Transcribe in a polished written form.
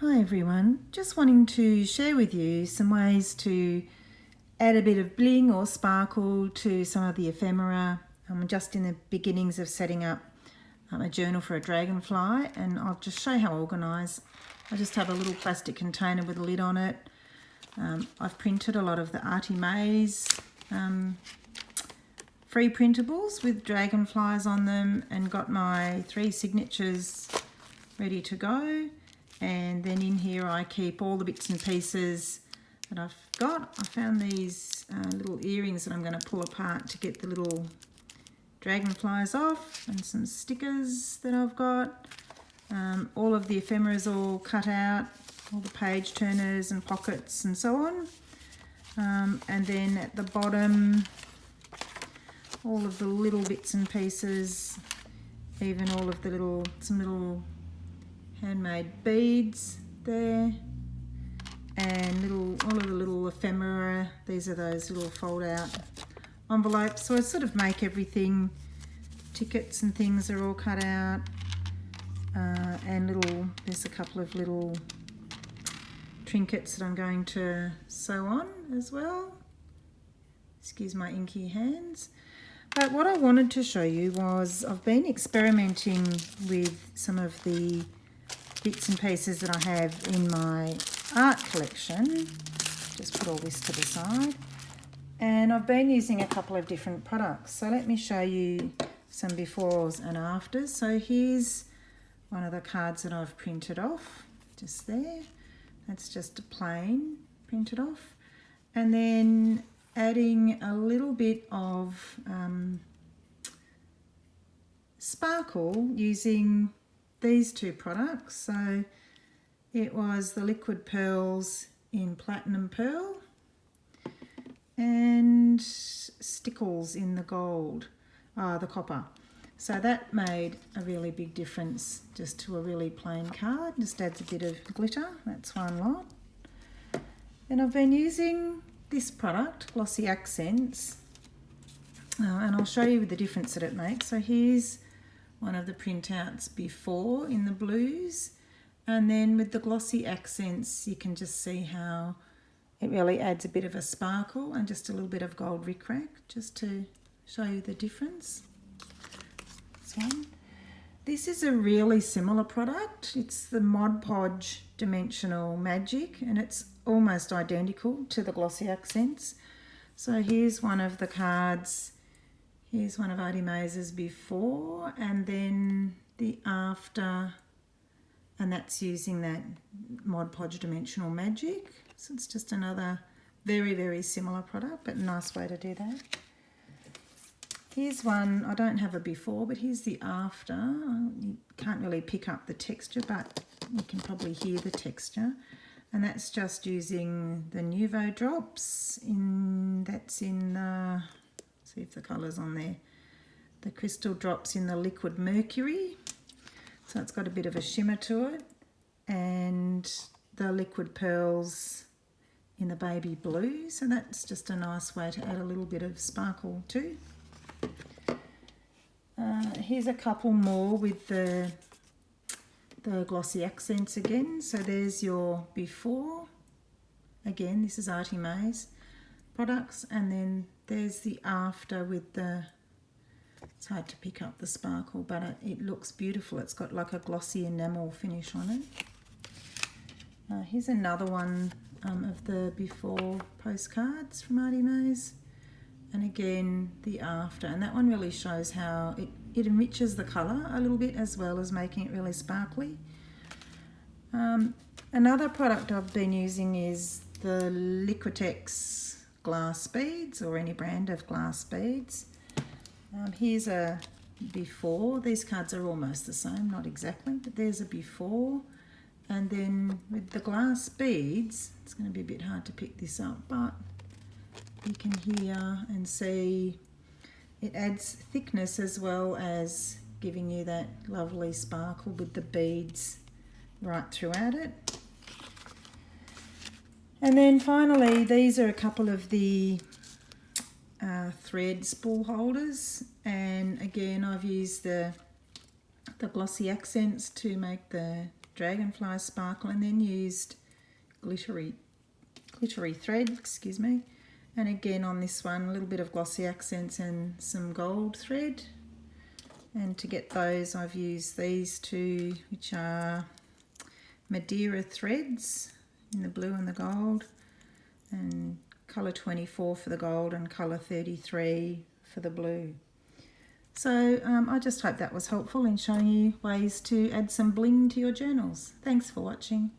Hi everyone, just wanting to share with you some ways to add a bit of bling or sparkle to some of the ephemera. I'm just in the beginnings of setting up a journal for a dragonfly, and I'll just show how organised. I just have a little plastic container with a lid on it. I've printed a lot of the Artie Mays free printables with dragonflies on them and got my 3 signatures ready to go. And then in here I keep all the bits and pieces that I've got. I found these little earrings that I'm going to pull apart to get the little dragonflies off, and some stickers that I've got. All of the ephemeras all cut out, all the page turners and pockets and so on. And then at the bottom, all of the little bits and pieces, even all of the some little handmade beads there, and all of the little ephemera. These are those little fold out envelopes. So I sort of make everything, tickets and things are all cut out, and there's a couple of little trinkets that I'm going to sew on as well. Excuse my inky hands. But what I wanted to show you was I've been experimenting with some of the bits and pieces that I have in my art collection. Just put all this to the side. And I've been using a couple of different products. So let me show you some befores and afters. So here's one of the cards that I've printed off, just there. That's just a plain printed off. And then adding a little bit of sparkle using these 2 products. So it was the liquid pearls in platinum pearl and stickles in the gold, the copper. So that made a really big difference just to a really plain card. Just adds a bit of glitter. That's one lot. And I've been using this product, Glossy Accents, and I'll show you the difference that it makes. So here's one of the printouts before in the blues, and then with the Glossy Accents you can just see how it really adds a bit of a sparkle and just a little bit of gold rickrack, just to show you the difference. This one. This is a really similar product. It's the Mod Podge Dimensional Magic, and it's almost identical to the Glossy Accents. So here's one of the cards. Here's one of Artie Mays' before, and then the after, and that's using that Mod Podge Dimensional Magic. So it's just another very, very similar product, but a nice way to do that. Here's one, I don't have a before, but here's the after. You can't really pick up the texture, but you can probably hear the texture. And that's just using the Nouveau drops that's in the, see if the colour's on there, the crystal drops in the liquid mercury. So it's got a bit of a shimmer to it, and the liquid pearls in the baby blue. So that's just a nice way to add a little bit of sparkle too. Here's a couple more with the Glossy Accents again. So there's your before. Again, this is Artie Mays products, and then there's the after with the, it's hard to pick up the sparkle, but it looks beautiful. It's got like a glossy enamel finish on it. Here's another one of the before postcards from Artie Mays, and again the after, and that one really shows how it enriches the colour a little bit as well as making it really sparkly. Another product I've been using is the Liquitex glass beads, or any brand of glass beads. Here's a before. These cards are almost the same, not exactly, but there's a before. And then with the glass beads, it's going to be a bit hard to pick this up, but you can hear and see it adds thickness as well as giving you that lovely sparkle with the beads right throughout it. And then finally, these are a couple of the thread spool holders, and again I've used the Glossy Accents to make the dragonfly sparkle, and then used glittery thread, excuse me. And again on this one, a little bit of glossy accents and some gold thread. And to get those, I've used these two, which are Madeira threads in the blue and the gold, and colour 24 for the gold and colour 33 for the blue. So I just hope that was helpful in showing you ways to add some bling to your journals. Thanks for watching.